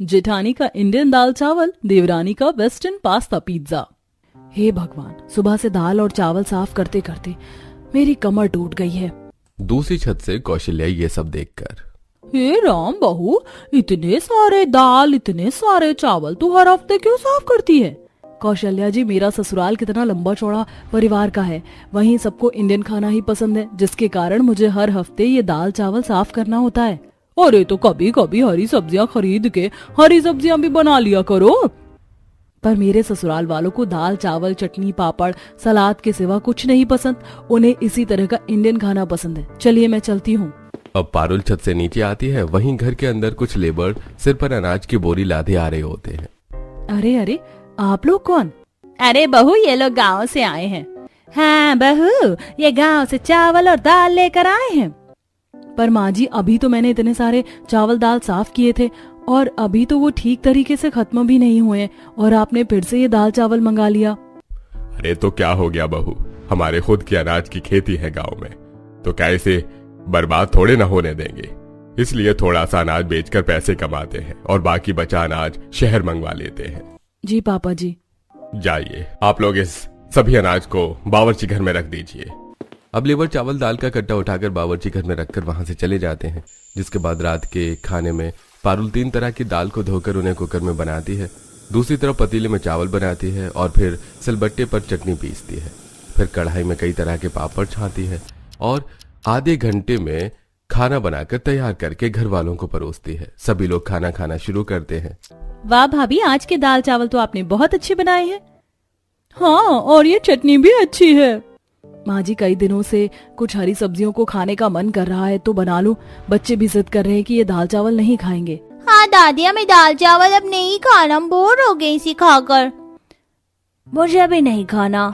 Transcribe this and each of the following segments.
जेठानी का इंडियन दाल चावल, देवरानी का वेस्टर्न पास्ता पिज्जा। हे भगवान, सुबह से दाल और चावल साफ करते करते मेरी कमर टूट गई है। दूसरी छत से कौशल्या ये सब देखकर, हे राम बहू, इतने सारे दाल, इतने सारे चावल तू हर हफ्ते क्यों साफ करती है? कौशल्या जी, मेरा ससुराल कितना लंबा चौड़ा परिवार का है, वहीं सबको इंडियन खाना ही पसंद है, जिसके कारण मुझे हर हफ्ते ये दाल चावल साफ करना होता है। अरे तो कभी कभी हरी सब्जियां खरीद के हरी सब्जियां भी बना लिया करो। पर मेरे ससुराल वालों को दाल चावल चटनी पापड़ सलाद के सिवा कुछ नहीं पसंद, उन्हें इसी तरह का इंडियन खाना पसंद है। चलिए मैं चलती हूँ। अब पारुल छत से नीचे आती है, वहीं घर के अंदर कुछ लेबर सिर पर अनाज की बोरी लादे आ रहे होते हैं। अरे अरे, आप लोग कौन? अरे बहू, ये लोग गांव से आए हैं। हाँ बहू, ये गांव से चावल और दाल लेकर आए हैं। पर माँ जी, अभी तो मैंने इतने सारे चावल दाल साफ किए थे और अभी तो वो ठीक तरीके से खत्म भी नहीं हुए और आपने फिर से ये दाल चावल मंगा लिया। अरे तो क्या हो गया बहू, हमारे खुद की अनाज की खेती है गांव में, तो क्या इसे बर्बाद थोड़े ना होने देंगे। इसलिए थोड़ा सा अनाज बेचकर पैसे कमाते हैं और बाकी बचा अनाज शहर मंगवा लेते हैं। जी पापा जी। जाइए, आप लोग इस सभी अनाज को बावर्ची घर में रख दीजिए। अब लेबर चावल दाल का कट्टा उठाकर बावर्ची घर में रखकर वहां से चले जाते हैं। जिसके बाद रात के खाने में पारुल 3 तरह की दाल को धोकर उन्हें कुकर में बनाती है, दूसरी तरफ पतीले में चावल बनाती है और फिर सिलबट्टे पर चटनी पीसती है। फिर कढ़ाई में कई तरह के पापड़ छानती है और आधे घंटे में खाना बनाकर तैयार करके घर वालों को परोसती है। सभी लोग खाना खाना शुरू करते हैं। वाह भाभी, आज के दाल चावल तो आपने बहुत अच्छे बनाए हैं। हाँ, और ये चटनी भी अच्छी है। माँ जी, कई दिनों से कुछ हरी सब्जियों को खाने का मन कर रहा है तो बना लूं। बच्चे भी जिद कर रहे हैं कि ये दाल चावल नहीं खाएंगे। हाँ दादी, हमें दाल चावल अब नहीं खाना, हम बोर हो गए इसी खाकर। मुझे भी नहीं खाना।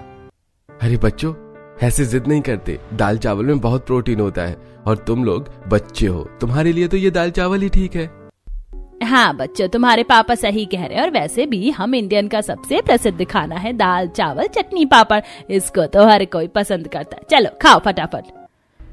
अरे बच्चों, ऐसे जिद नहीं करते, दाल चावल में बहुत प्रोटीन होता है और तुम लोग बच्चे हो, तुम्हारे लिए तो ये दाल चावल ही ठीक है। हाँ बच्चों, तुम्हारे पापा सही कह रहे हैं। और वैसे भी हम इंडियन का सबसे प्रसिद्ध खाना है दाल चावल चटनी पापड़, इसको तो हर कोई पसंद करता है। चलो खाओ फटाफट।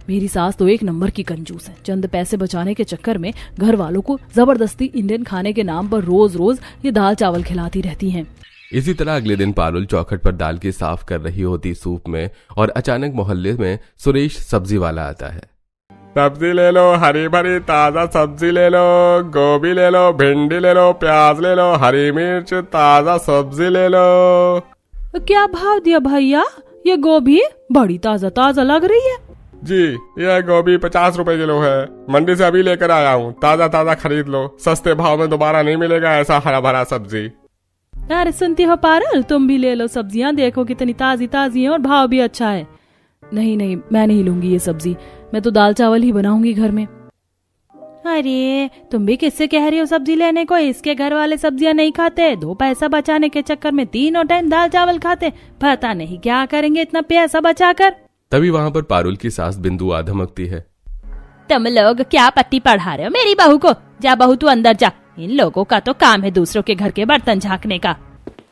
मेरी सास तो एक नंबर की कंजूस है। चंद पैसे बचाने के चक्कर में घर वालों को जबरदस्ती इंडियन खाने के नाम पर रोज रोज ये दाल चावल खिलाती रहती हैं। इसी तरह अगले दिन पारुल चौखट पर दाल की साफ कर रही होती सूप में और अचानक मोहल्ले में सुरेश सब्जी वाला आता है। सब्जी ले लो, हरी भरी ताजा सब्जी ले लो, गोभी ले लो, भिंडी ले लो, प्याज ले लो, हरी मिर्च, ताजा सब्जी ले लो। क्या भाव दिया भैया? ये गोभी बड़ी ताजा ताजा लग रही है। जी, यह गोभी 50 रुपए किलो है, मंडी से अभी लेकर आया हूँ, ताजा ताजा खरीद लो, सस्ते भाव में दोबारा नहीं मिलेगा ऐसा हरा भरा सब्जी। अरे सुनती हो पारुल, तुम भी ले लो सब्जियाँ, देखो कितनी ताजी ताजी है और भाव भी अच्छा है। नहीं नहीं, मैं नहीं लूंगी ये सब्जी, मैं तो दाल चावल ही बनाऊंगी घर में। अरे तुम भी किससे कह रही हो सब्जी लेने को? इसके घर वाले सब्जियां नहीं खाते, 2 पैसा बचाने के चक्कर में 3 टाइम दाल चावल खाते, पता नहीं क्या करेंगे इतना पैसा बचाकर। तभी वहाँ पर पारुल की सास बिंदु आ धमकती है। तुम लोग क्या पट्टी पढ़ा रहे हो मेरी बहू को? जा बहू तू अंदर जा, इन लोगों का तो काम है दूसरों के घर के बर्तन झाँकने का।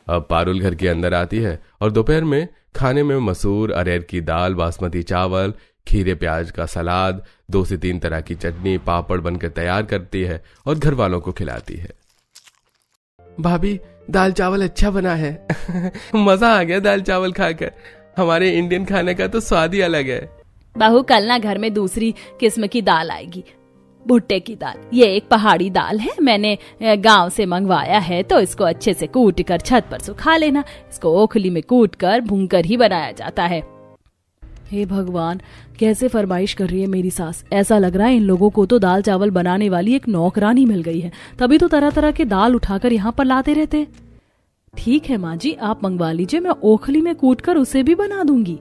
अब पारुल घर के अंदर आती है और दोपहर में खाने में मसूर अरहर की दाल, बासमती चावल, खीरे प्याज का सलाद, 2 से 3 तरह की चटनी पापड़ बनकर तैयार करती है और घर वालों को खिलाती है। भाभी, दाल चावल अच्छा बना है। मजा आ गया दाल चावल खाकर, हमारे इंडियन खाने का तो स्वाद ही अलग है। बहू, कल ना घर में दूसरी किस्म की दाल आएगी, भुट्टे की दाल। ये एक पहाड़ी दाल है, मैंने गांव से मंगवाया है, तो इसको अच्छे से कूट कर छत पर सुखा लेना। इसको ओखली में कूट कर भून कर ही बनाया जाता है। हे भगवान, कैसे फरमाइश कर रही है मेरी सास। ऐसा लग रहा है इन लोगों को तो दाल चावल बनाने वाली एक नौकरानी मिल गई है, तभी तो तरह तरह के दाल उठाकर यहाँ पर लाते रहते। ठीक है माँ जी, आप मंगवा लीजिए, मैं ओखली में कूट कर उसे भी बना दूंगी।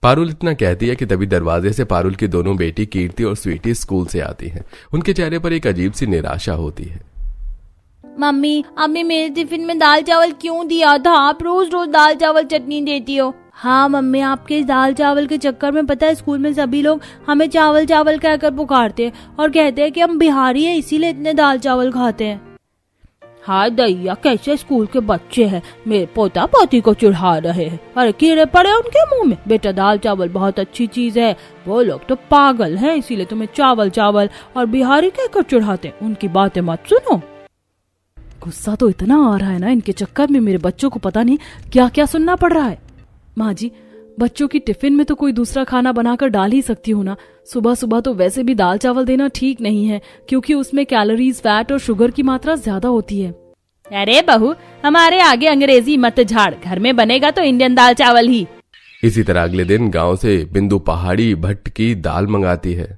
पारुल इतना कहती है कि तभी दरवाजे से पारुल की दोनों बेटी कीर्ति और स्वीटी स्कूल से आती हैं। उनके चेहरे पर एक अजीब सी निराशा होती है। मम्मी, आपने मेरे टिफिन में दाल चावल क्यों दिया था? आप रोज रोज दाल चावल चटनी देती हो। हाँ मम्मी, आपके दाल चावल के चक्कर में पता है स्कूल में सभी लोग हमें चावल चावल कहकर पुकारते हैं और कहते हैं कि हम बिहारी हैं इसीलिए इतने दाल चावल खाते हैं। हाँ दैया, कैसे स्कूल के बच्चे हैं, मेरे पोता पोती को चिढ़ा रहे हैं। अरे कीड़े पड़े उनके मुंह में। बेटा, दाल चावल बहुत अच्छी चीज है, वो लोग तो पागल हैं इसीलिए तुम्हें चावल चावल और बिहारी कहकर चिढ़ाते हैं। उनकी बातें मत सुनो। गुस्सा तो इतना आ रहा है ना, इनके चक्कर में मेरे बच्चों को पता नहीं क्या क्या सुनना पड़ रहा है। माँ जी, बच्चों की टिफिन में तो कोई दूसरा खाना बनाकर डाल ही सकती हूँ ना। सुबह सुबह तो वैसे भी दाल चावल देना ठीक नहीं है, क्योंकि उसमें कैलोरीज, फैट और शुगर की मात्रा ज्यादा होती है। अरे बहू, हमारे आगे अंग्रेजी मत झाड़, घर में बनेगा तो इंडियन दाल चावल ही। इसी तरह अगले दिन गांव से बिंदु पहाड़ी भट्ट की दाल मंगाती है।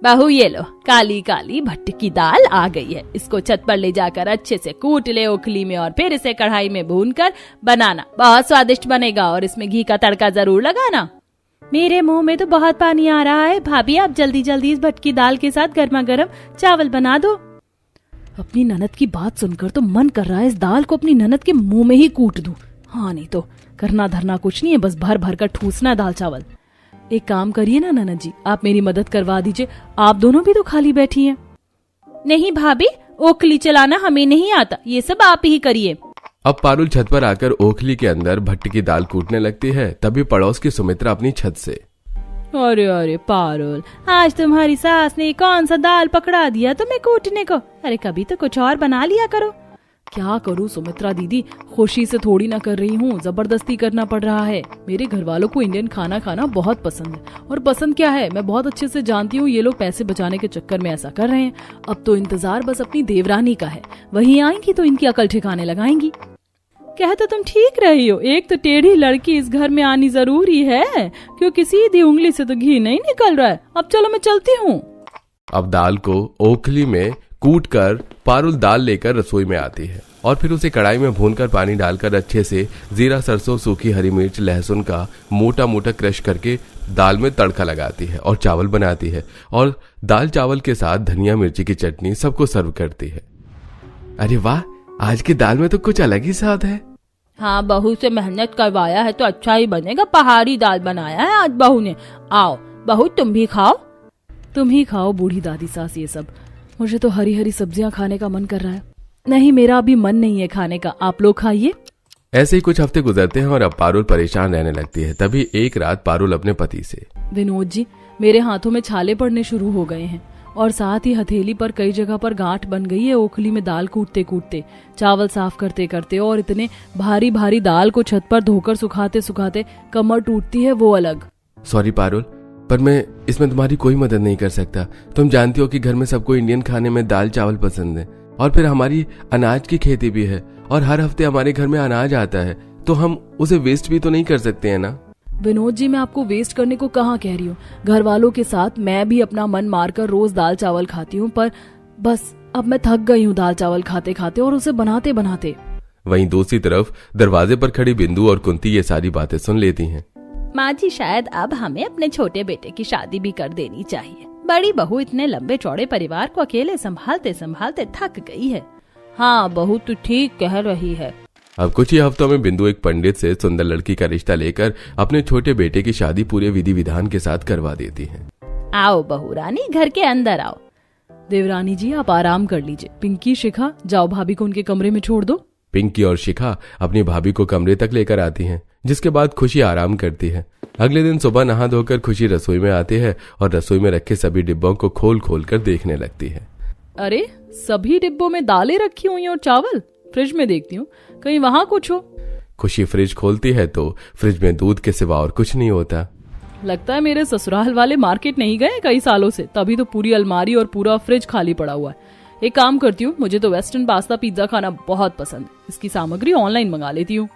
बहू ये लो, काली काली भट्ट की दाल आ गई है। इसको छत पर ले जाकर अच्छे से कूट ले ओखली में और फिर इसे कढ़ाई में भूनकर बनाना, बहुत स्वादिष्ट बनेगा। और इसमें घी का तड़का जरूर लगाना। मेरे मुंह में तो बहुत पानी आ रहा है। भाभी आप जल्दी जल्दी इस भट्ट की दाल के साथ गर्मा गर्म चावल बना दो। अपनी ननद की बात सुनकर तो मन कर रहा है इस दाल को अपनी ननद के मुंह में ही कूट दूं। हाँ, नहीं तो करना धरना कुछ नहीं है, बस भर भर कर ठूसना दाल चावल। एक काम करिए ना ननद जी, आप मेरी मदद करवा दीजिए, आप दोनों भी तो खाली बैठी हैं। नहीं भाभी, ओखली चलाना हमें नहीं आता, ये सब आप ही करिए। अब पारुल छत पर आकर ओखली के अंदर भट्ट की दाल कूटने लगती है। तभी पड़ोस की सुमित्रा अपनी छत से, अरे अरे पारुल, आज तुम्हारी सास ने कौन सा दाल पकड़ा दिया तुम्हें कूटने को? अरे कभी तो कुछ और बना लिया करो। क्या करूं सुमित्रा दीदी, खुशी से थोड़ी ना कर रही हूँ, जबरदस्ती करना पड़ रहा है। मेरे घर वालों को इंडियन खाना खाना बहुत पसंद है, और पसंद क्या है मैं बहुत अच्छे से जानती हूँ। ये लोग पैसे बचाने के चक्कर में ऐसा कर रहे हैं। अब तो इंतजार बस अपनी देवरानी का है, वहीं आएंगी तो इनकी अकल ठिकाने लगाएंगी। कह तो तुम ठीक रही हो, एक तो टेढ़ी लड़की इस घर में आनी जरूरी है, क्योंकि सीधी उंगली से तो घी नहीं निकल रहा है। अब चलो मैं चलती हूँ। अब दाल को ओखली में कूट कर पारुल दाल लेकर रसोई में आती है और फिर उसे कढ़ाई में भूनकर पानी डालकर अच्छे से जीरा, सरसों, सूखी हरी मिर्च, लहसुन का मोटा मोटा क्रश करके दाल में तड़का लगाती है और चावल बनाती है। और दाल चावल के साथ धनिया मिर्ची की चटनी सबको सर्व करती है। अरे वाह, आज की दाल में तो कुछ अलग ही स्वाद है। हाँ, बहू से मेहनत करवाया है तो अच्छा ही बनेगा। पहाड़ी दाल बनाया है आज बहू ने। आओ बहू, तुम भी खाओ। तुम ही खाओ बूढ़ी दादी सास ये सब, मुझे तो हरी हरी सब्जियां खाने का मन कर रहा है। नहीं, मेरा अभी मन नहीं है खाने का, आप लोग खाइए। ऐसे ही कुछ हफ्ते गुजरते हैं और अब पारुल परेशान रहने लगती है। तभी एक रात पारुल अपने पति से, विनोद जी, मेरे हाथों में छाले पड़ने शुरू हो गए हैं और साथ ही हथेली पर कई जगह पर गांठ बन गई है ओखली में दाल कूटते कूटते, चावल साफ करते करते, और इतने भारी भारी दाल को छत पर धोकर सुखाते सुखाते कमर टूटती है वो अलग। सॉरी पारुल, पर मैं इसमें तुम्हारी कोई मदद नहीं कर सकता। तुम जानती हो कि घर में सबको इंडियन खाने में दाल चावल पसंद है, और फिर हमारी अनाज की खेती भी है और हर हफ्ते हमारे घर में अनाज आता है, तो हम उसे वेस्ट भी तो नहीं कर सकते हैं ना। विनोद जी, मैं आपको वेस्ट करने को कहाँ कह रही हूँ। घर वालों के साथ मैं भी अपना मन मारकर रोज दाल चावल खाती हूँ, पर बस अब मैं थक गई हूँ दाल चावल खाते खाते और उसे बनाते बनाते। वहीं दूसरी तरफ दरवाजे पर खड़ी बिंदु और कुंती ये सारी बातें सुन लेती हैं। माँ जी, शायद अब हमें अपने छोटे बेटे की शादी भी कर देनी चाहिए। बड़ी बहू इतने लंबे चौड़े परिवार को अकेले संभालते संभालते थक गई है। हाँ बहू, तू ठीक कह रही है। अब कुछ ही हफ्तों में बिंदु एक पंडित से सुंदर लड़की का रिश्ता लेकर अपने छोटे बेटे की शादी पूरे विधि विधान के साथ करवा देती है। आओ बहू रानी, घर के अंदर आओ। देवरानी जी, आप आराम कर लीजिए। पिंकी, शिखा, जाओ भाभी को उनके कमरे में छोड़ दो। पिंकी और शिखा अपनी भाभी को कमरे तक लेकर आती हैं, जिसके बाद खुशी आराम करती है। अगले दिन सुबह नहा धोकर खुशी रसोई में आती है और रसोई में रखे सभी डिब्बों को खोल खोल कर देखने लगती है। अरे, सभी डिब्बों में दालें रखी हुई और चावल। फ्रिज में देखती हूँ कहीं वहाँ कुछ हो। खुशी फ्रिज खोलती है तो फ्रिज में दूध के सिवा और कुछ नहीं होता। लगता है मेरे ससुराल वाले मार्केट नहीं गए कई सालों से, तभी तो पूरी अलमारी और पूरा फ्रिज खाली पड़ा हुआ है। एक काम करती हूँ, मुझे तो वेस्टर्न पास्ता पिज्जा खाना बहुत पसंद है, इसकी सामग्री ऑनलाइन मंगा लेती हूँ।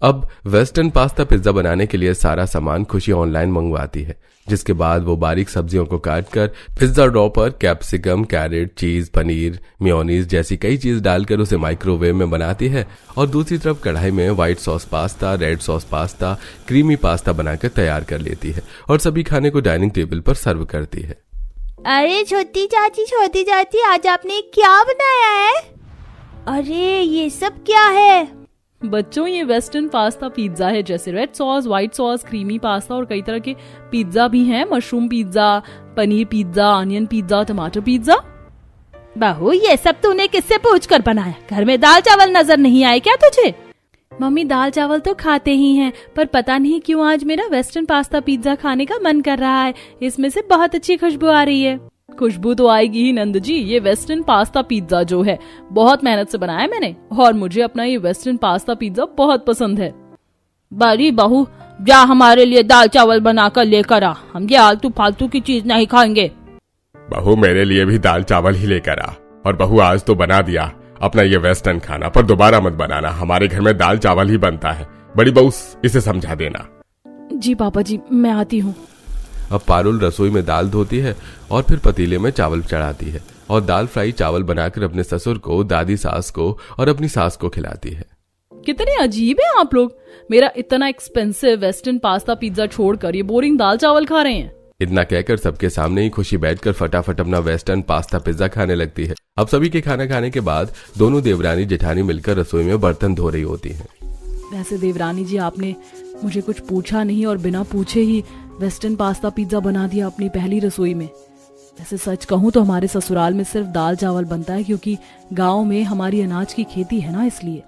अब वेस्टर्न पास्ता पिज्जा बनाने के लिए सारा सामान खुशी ऑनलाइन मंगवाती है, जिसके बाद वो बारीक सब्जियों को काटकर पिज्जा डो पर कैप्सिकम, कैरेट, चीज, पनीर, मेयोनीज जैसी कई चीज डालकर उसे माइक्रोवेव में बनाती है और दूसरी तरफ कढ़ाई में white sauce pasta, red sauce pasta, creamy pasta बनाकर तैयार कर लेती है और सभी खाने को डाइनिंग टेबल पर सर्व करती है। अरे छोटी चाची, आज आपने क्या बनाया है? अरे ये सब क्या है? बच्चों, ये वेस्टर्न पास्ता पिज्जा है, जैसे red sauce, white sauce, creamy pasta और कई तरह के पिज्जा भी हैं। Mushroom pizza, paneer pizza, onion pizza, टमाटर पिज्जा। बहू, ये सब तूने किससे पूछकर बनाया? घर में दाल चावल नजर नहीं आए क्या तुझे? मम्मी, दाल चावल तो खाते ही हैं, पर पता नहीं क्यों आज मेरा वेस्टर्न पास्ता पिज्जा खाने का मन कर रहा है। इसमें से बहुत अच्छी खुशबू आ रही है। खुशबू तो आएगी ही नंद जी। ये वेस्टर्न पास्ता पिज्जा जो है बहुत मेहनत से बनाया है मैंने, और मुझे अपना ये वेस्टर्न पास्ता पिज्जा बहुत पसंद है। बड़ी बहू, जा हमारे लिए दाल चावल बनाकर लेकर आ, हम ये आलतू फालतू की चीज नहीं खाएंगे। बहू मेरे लिए भी दाल चावल ही लेकर आ। और बहू आज तो बना दिया अपना ये वेस्टर्न खाना, पर दोबारा मत बनाना, हमारे घर में दाल चावल ही बनता है। बड़ी बहू इसे समझा देना। जी पापा जी, मैं आती हूँ। अब पारुल रसोई में दाल धोती है और फिर पतीले में चावल चढ़ाती है और दाल फ्राई चावल बनाकर अपने ससुर को, दादी सास को और अपनी सास को खिलाती है। कितने अजीब है आप लोग, मेरा इतना एक्सपेंसिव वेस्टर्न पास्ता पिज्जा छोड़कर ये बोरिंग दाल चावल खा रहे हैं। इतना कहकर सबके सामने ही खुशी बैठकर फटाफट अपना वेस्टर्न पास्ता पिज्जा खाने लगती है। अब सभी के खाना खाने के बाद दोनों देवरानी जेठानी मिलकर रसोई में बर्तन धो रही होती हैं। वैसे देवरानी जी, आपने मुझे कुछ पूछा नहीं और बिना पूछे ही वेस्टर्न पास्ता पिज्जा बना दिया अपनी पहली रसोई में। वैसे सच कहूँ तो हमारे ससुराल में सिर्फ दाल चावल बनता है, क्योंकि गांव में हमारी अनाज की खेती है ना, इसलिए।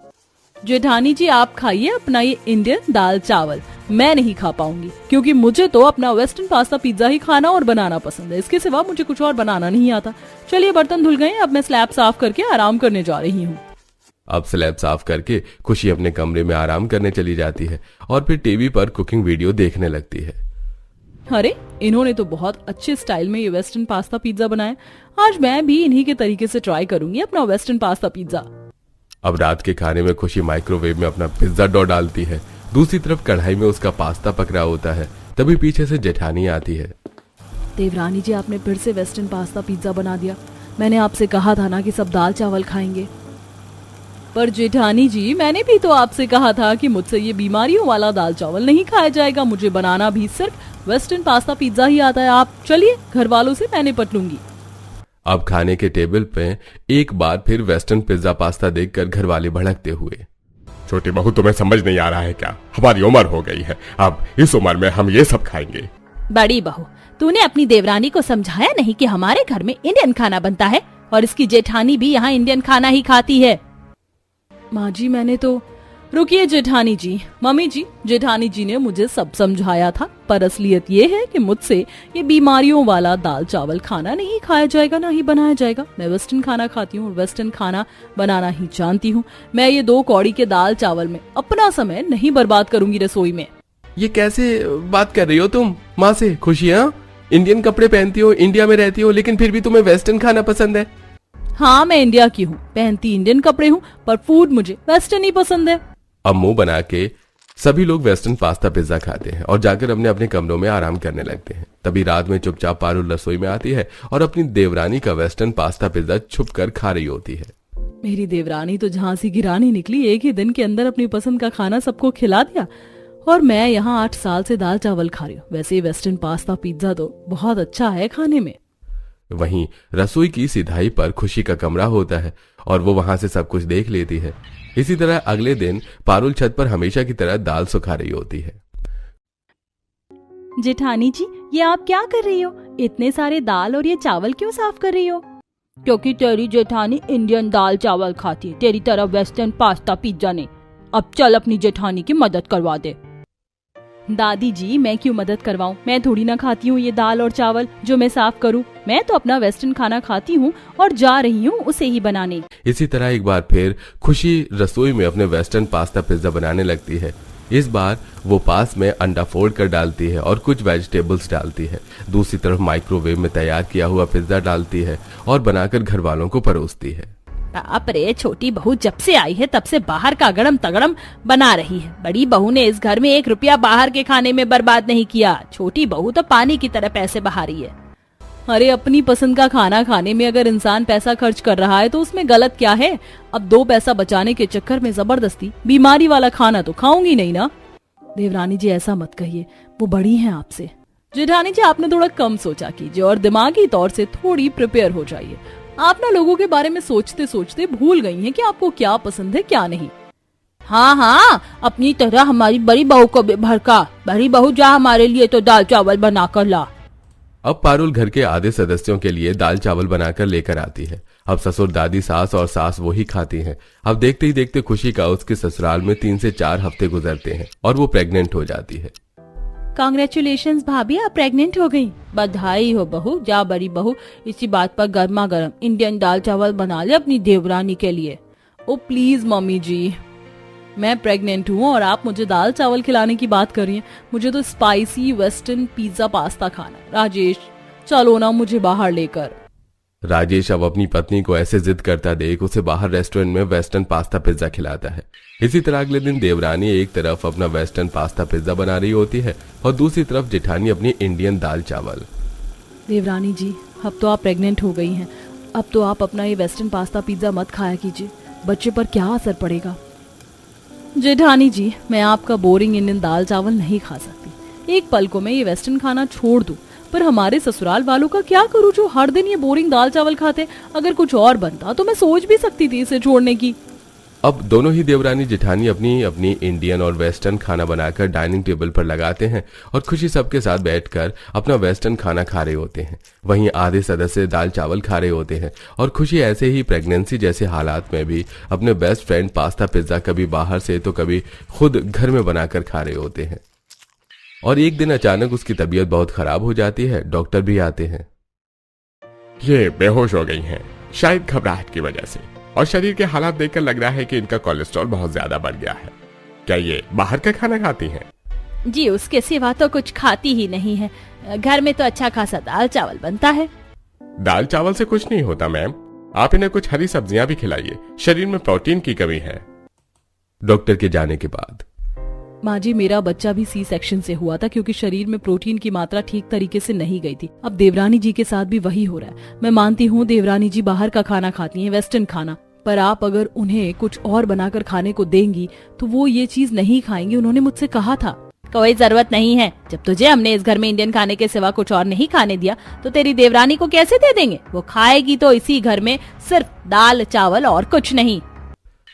जेठानी जी, आप खाइए अपना ये इंडियन दाल चावल, मैं नहीं खा पाऊंगी, क्योंकि मुझे तो अपना वेस्टर्न पास्ता पिज्जा ही खाना और बनाना पसंद है। इसके सिवा मुझे कुछ और बनाना नहीं आता। चलिए बर्तन धुल गए, अब मैं स्लैब साफ करके आराम करने जा रही हूँ। अब स्लैब साफ करके खुशी अपने कमरे में आराम करने चली जाती है और फिर टीवी पर कुकिंग वीडियो देखने लगती है। अरे, इन्होंने तो बहुत अच्छे स्टाइल में ये वेस्टर्न पास्ता पिज्जा बनाया। आज मैं भी इन्हीं के तरीके से ट्राई करूंगी अपना वेस्टर्न पास्ता पिज्जा। अब रात के खाने में खुशी माइक्रोवेव में अपना पिज्जा डो डालती है। दूसरी तरफ कढ़ाई में उसका पास्ता पक रहा होता है। तभी पीछे से जेठानी आती है। देवरानी जी, आपने फिर से वेस्टर्न पास्ता पिज्जा बना दिया। मैंने आपसे कहा था ना कि सब दाल चावल खाएंगे। पर जेठानी जी, मैंने भी तो आपसे कहा था कि मुझसे ये बीमारियों वाला दाल चावल नहीं खाया जाएगा। मुझे बनाना भी सिर्फ वेस्टर्न पास्ता पिज्जा ही आता है। आप चलिए, घर वालों से मैं निपट लूंगी। अब खाने के टेबल पे एक बार फिर वेस्टर्न पिज्जा पास्ता देखकर घर वाले भड़कते हुए, छोटी बहू तुम्हें समझ नहीं आ रहा है क्या? हमारी उम्र हो गई है, अब इस उम्र में हम ये सब खाएंगे। बड़ी बहू, तूने अपनी देवरानी को समझाया नहीं कि हमारे घर में इंडियन खाना बनता है और इसकी जेठानी भी यहाँ इंडियन खाना ही खाती है। माँ जी, मैंने तो रुकिए जेठानी जी, मम्मी जी, जेठानी जी ने मुझे सब समझाया था, पर असलियत ये है कि मुझसे ये बीमारियों वाला दाल चावल खाना नहीं खाया जाएगा, ना ही बनाया जाएगा। मैं वेस्टर्न खाना खाती हूँ और वेस्टर्न खाना बनाना ही जानती हूँ। मैं ये 2 कौड़ी के दाल चावल में अपना समय नहीं बर्बाद करूंगी रसोई में। ये कैसे बात कर रही हो तुम माँ से? खुशी, हाँ, इंडियन कपड़े पहनती हो, इंडिया में रहती हो, लेकिन फिर भी तुम्हें वेस्टर्न खाना पसंद है। हाँ, मैं इंडिया की हूँ, पहनती इंडियन कपड़े हूँ, पर फूड मुझे वेस्टर्न ही पसंद है। अब मुंह बना के सभी लोग वेस्टर्न पास्ता पिज्जा खाते हैं और जाकर अपने अपने कमरों में आराम करने लगते हैं। तभी रात में चुपचाप पारुल रसोई में आती है और अपनी देवरानी का वेस्टर्न पास्ता पिज्जा छुप कर खा रही होती है। मेरी देवरानी तो झांसी की रानी निकली, एक ही दिन के अंदर अपनी पसंद का खाना सबको खिला दिया, और मैं यहाँ 8 साल से दाल चावल खा रही हूँ। वैसे वेस्टर्न पास्ता पिज्जा तो बहुत अच्छा है खाने में। वहीं रसोई की सिधाई पर खुशी का कमरा होता है और वो वहां से सब कुछ देख लेती है। इसी तरह अगले दिन पारुल छत पर हमेशा की तरह दाल सुखा रही होती है। जेठानी जी, ये आप क्या कर रही हो? इतने सारे दाल और ये चावल क्यों साफ कर रही हो? क्योंकि तेरी जेठानी इंडियन दाल चावल खाती है, तेरी तरह वेस्टर्न पास्ता पिज्जा नहीं। अब चल अपनी जेठानी की मदद करवा दे। दादी जी, मैं क्यों मदद करवाऊं? मैं थोड़ी ना खाती हूँ ये दाल और चावल जो मैं साफ करूं। मैं तो अपना वेस्टर्न खाना खाती हूँ और जा रही हूँ उसे ही बनाने। इसी तरह एक बार फिर खुशी रसोई में अपने वेस्टर्न पास्ता पिज्जा बनाने लगती है। इस बार वो पास में अंडा फोड़ कर डालती है और कुछ वेजिटेबल्स डालती है। दूसरी तरफ माइक्रोवेव में तैयार किया हुआ पिज्जा डालती है और बनाकर घर वालों को परोसती है। बाप रे, छोटी बहू जब से आई है तब से बाहर का गड़म तगड़म बना रही है। बड़ी बहू ने इस घर में 1 रुपया बाहर के खाने में बर्बाद नहीं किया। छोटी बहू तो पानी की तरह पैसे बहा रही है। अरे, अपनी पसंद का खाना खाने में अगर इंसान पैसा खर्च कर रहा है तो उसमें गलत क्या है? अब 2 पैसा बचाने के चक्कर में जबरदस्ती बीमारी वाला खाना तो खाऊंगी नहीं ना। देवरानी जी, ऐसा मत कहिए, वो बड़ी हैं आपसे। जेठानी जी, आपने थोड़ा कम सोचा कीजिए और दिमागी तौर से थोड़ी प्रिपेयर हो जाइए। आप ना लोगों के बारे में सोचते सोचते भूल गई हैं कि आपको क्या पसंद है क्या नहीं। हाँ हाँ, अपनी तरह हमारी बड़ी बहू को भी भड़का। बड़ी बहू, जा हमारे लिए तो दाल चावल बना कर ला। अब पारुल घर के आधे सदस्यों के लिए दाल चावल बनाकर लेकर आती है। अब ससुर, दादी, सास और सास वही खाती हैं। अब देखते ही देखते खुशी का उसके ससुराल में 3 से 4 हफ्ते गुजरते हैं और वो प्रेग्नेंट हो जाती है। कांग्रेचुलेशंस भाभी, आप प्रेग्नेंट हो गई। बधाई हो बहू। जा बड़ी बहू, इसी बात पर गर्मा गर्म इंडियन दाल चावल बना ले अपनी देवरानी के लिए। ओ प्लीज मम्मी जी, मैं प्रेग्नेंट हूँ और आप मुझे दाल चावल खिलाने की बात कर रही हैं। मुझे तो स्पाइसी वेस्टर्न पिज्जा पास्ता खाना है। राजेश चलो ना मुझे बाहर लेकर। राजेश अब अपनी पत्नी को ऐसे जिद करता देख उसे बाहर रेस्टोरेंट में वेस्टर्न पास्ता पिज्जा खिलाता है। इसी तरह अगले दिन देवरानी एक तरफ अपना वेस्टर्न पास्ता पिज्जा बना रही होती है और दूसरी तरफ जेठानी अपनी इंडियन दाल चावल। देवरानी जी, अब तो आप प्रेग्नेंट हो गई हैं, अब तो आप अपना ये वेस्टर्न पास्ता पिज्जा मत खाया कीजिए, बच्चे पर क्या असर पड़ेगा। जेठानी जी, मैं आपका बोरिंग इंडियन दाल चावल नहीं खा सकती। एक पल को मैं ये वेस्टर्न खाना छोड़ दूं, पर हमारे ससुराल वालों का क्या करूं जो हर दिन ये बोरिंग दाल चावल खाते। अगर कुछ और बनता तो मैं सोच भी सकती थी इसे छोड़ने की। अब दोनों ही देवरानी जेठानी अपनी अपनी इंडियन और वेस्टर्न खाना बनाकर डाइनिंग टेबल पर लगाते हैं और खुशी सबके साथ बैठकर अपना वेस्टर्न खाना खा रहे होते हैं। वहीं आधे सदस्य दाल चावल खा रहे होते हैं और खुशी ऐसे ही प्रेगनेंसी जैसे हालात में भी अपने बेस्ट फ्रेंड पास्ता पिज्जा कभी बाहर से तो कभी खुद घर में बनाकर खा रहे होते हैं। और एक दिन अचानक उसकी तबीयत बहुत खराब हो जाती है। डॉक्टर भी आते हैं। ये बेहोश हो गई हैं, शायद घबराहट की वजह से, और शरीर के हालात देखकर लग रहा है कि इनका कोलेस्ट्रॉल बहुत ज्यादा बढ़ गया है। क्या ये बाहर का खाना खाती हैं? जी उसके सिवा तो कुछ खाती ही नहीं है। घर में तो अच्छा खासा दाल चावल बनता है। दाल चावल से कुछ नहीं होता मैम, आप इन्हें कुछ हरी सब्जियां भी खिलाइए, शरीर में प्रोटीन की कमी है। डॉक्टर के जाने के बाद माँ जी, मेरा बच्चा भी सी सेक्शन से हुआ था क्योंकि शरीर में प्रोटीन की मात्रा ठीक तरीके से नहीं गई थी। अब देवरानी जी के साथ भी वही हो रहा है। मैं मानती हूँ देवरानी जी बाहर का खाना खाती हैं, वेस्टर्न खाना, पर आप अगर उन्हें कुछ और बनाकर खाने को देंगी तो वो ये चीज नहीं खाएंगी। उन्होंने मुझसे कहा था। कोई जरूरत नहीं है, जब तुझे हमने इस घर में इंडियन खाने के सिवा कुछ और नहीं खाने दिया तो तेरी देवरानी को कैसे दे देंगे। वो खाएगी तो इसी घर में सिर्फ दाल चावल और कुछ नहीं।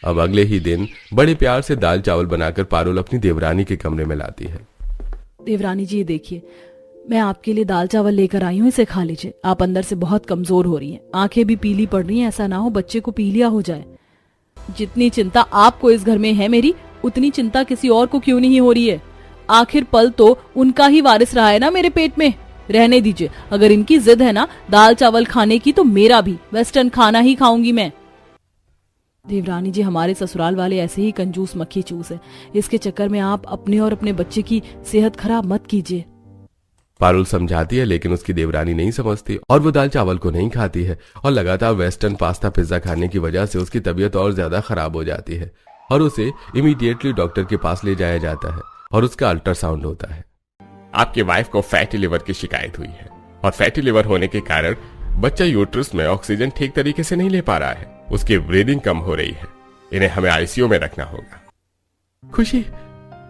अब अगले ही दिन बड़े प्यार से दाल चावल बनाकर पारुल अपनी देवरानी के कमरे में लाती है। देवरानी जी, ये देखिए, मैं आपके लिए दाल चावल लेकर आई हूँ, इसे खा लीजिए। आप अंदर से बहुत कमजोर हो रही हैं, आंखें भी पीली पड़ रही हैं, ऐसा ना हो बच्चे को पीलिया हो जाए। जितनी चिंता आपको इस घर में है मेरी, उतनी चिंता किसी और को क्यों नहीं हो रही है। आखिर पल तो उनका ही वारिस रहा है ना मेरे पेट में। रहने दीजिए, अगर इनकी जिद है ना दाल चावल खाने की तो मेरा भी वेस्टर्न खाना ही खाऊंगी मैं। देवरानी जी, हमारे ससुराल वाले ऐसे ही कंजूस मक्खी चूस है, इसके चक्कर में आप अपने और अपने बच्चे की सेहत खराब मत कीजिए। पारुल समझाती है लेकिन उसकी देवरानी नहीं समझती और वो दाल चावल को नहीं खाती है और लगातार वेस्टर्न पास्ता पिज्जा खाने की वजह से उसकी तबीयत और ज्यादा खराब हो जाती है और उसे इमीडिएटली डॉक्टर के पास ले जाया जाता है और उसका अल्ट्रासाउंड होता है। आपकी वाइफ को फैटी लिवर की शिकायत हुई है और फैटी लिवर होने के कारण बच्चा यूट्रस में ऑक्सीजन ठीक तरीके से नहीं ले पा रहा है, उसकी ब्रीदिंग कम हो रही है, इन्हें हमें आईसीयू में रखना होगा। खुशी,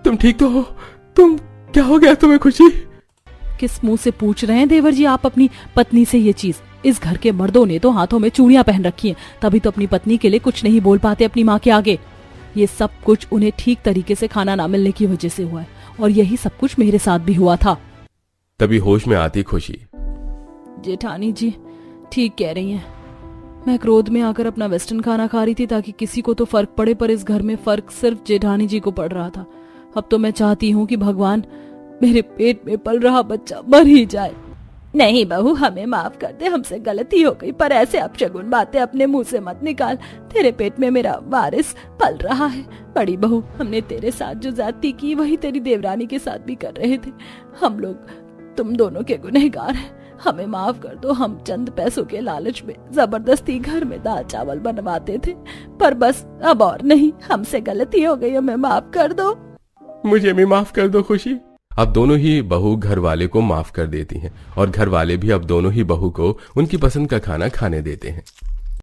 तुम ठीक तो हो? तुम क्या हो गया तुम्हें खुशी? किस मुंह से पूछ रहे हैं देवर जी आप अपनी पत्नी से ये चीज? इस घर के मर्दों ने तो हाथों में चूड़ियां पहन रखी हैं, तभी तो अपनी पत्नी के लिए कुछ नहीं बोल पाते अपनी माँ के आगे। ये सब कुछ उन्हें ठीक तरीके से खाना ना मिलने की वजह से हुआ है और यही सब कुछ मेरे साथ भी हुआ था। तभी होश में आती खुशी। जेठानी जी ठीक कह रही हैं, मैं क्रोध में आकर अपना वेस्टर्न खाना खा रही थी ताकि किसी को तो फर्क पड़े, पर इस घर में फर्क सिर्फ जेठानी जी को पड़ रहा था। अब तो मैं चाहती हूँ कि भगवान मेरे पेट में पल रहा बच्चा मर ही जाए। नहीं बहू, हमें माफ कर दे, हमसे गलती हो गई, पर ऐसे अपशगुन बातें अपने मुंह से मत निकाल। तेरे पेट में मेरा वारिस पल रहा है। बड़ी बहू, हमने तेरे साथ जो जाती की वही तेरी देवरानी के साथ भी कर रहे थे। हम लोग तुम दोनों के गुनहगार हैं, हमें माफ कर दो। हम चंद पैसों के लालच में जबरदस्ती घर में दाल चावल बनवाते थे, पर बस अब और नहीं, हमसे गलती हो गई, हमें माफ कर दो। मुझे भी माफ कर दो खुशी। अब दोनों ही बहू घर वाले को माफ कर देती हैं और घर वाले भी अब दोनों ही बहू को उनकी पसंद का खाना खाने देते हैं।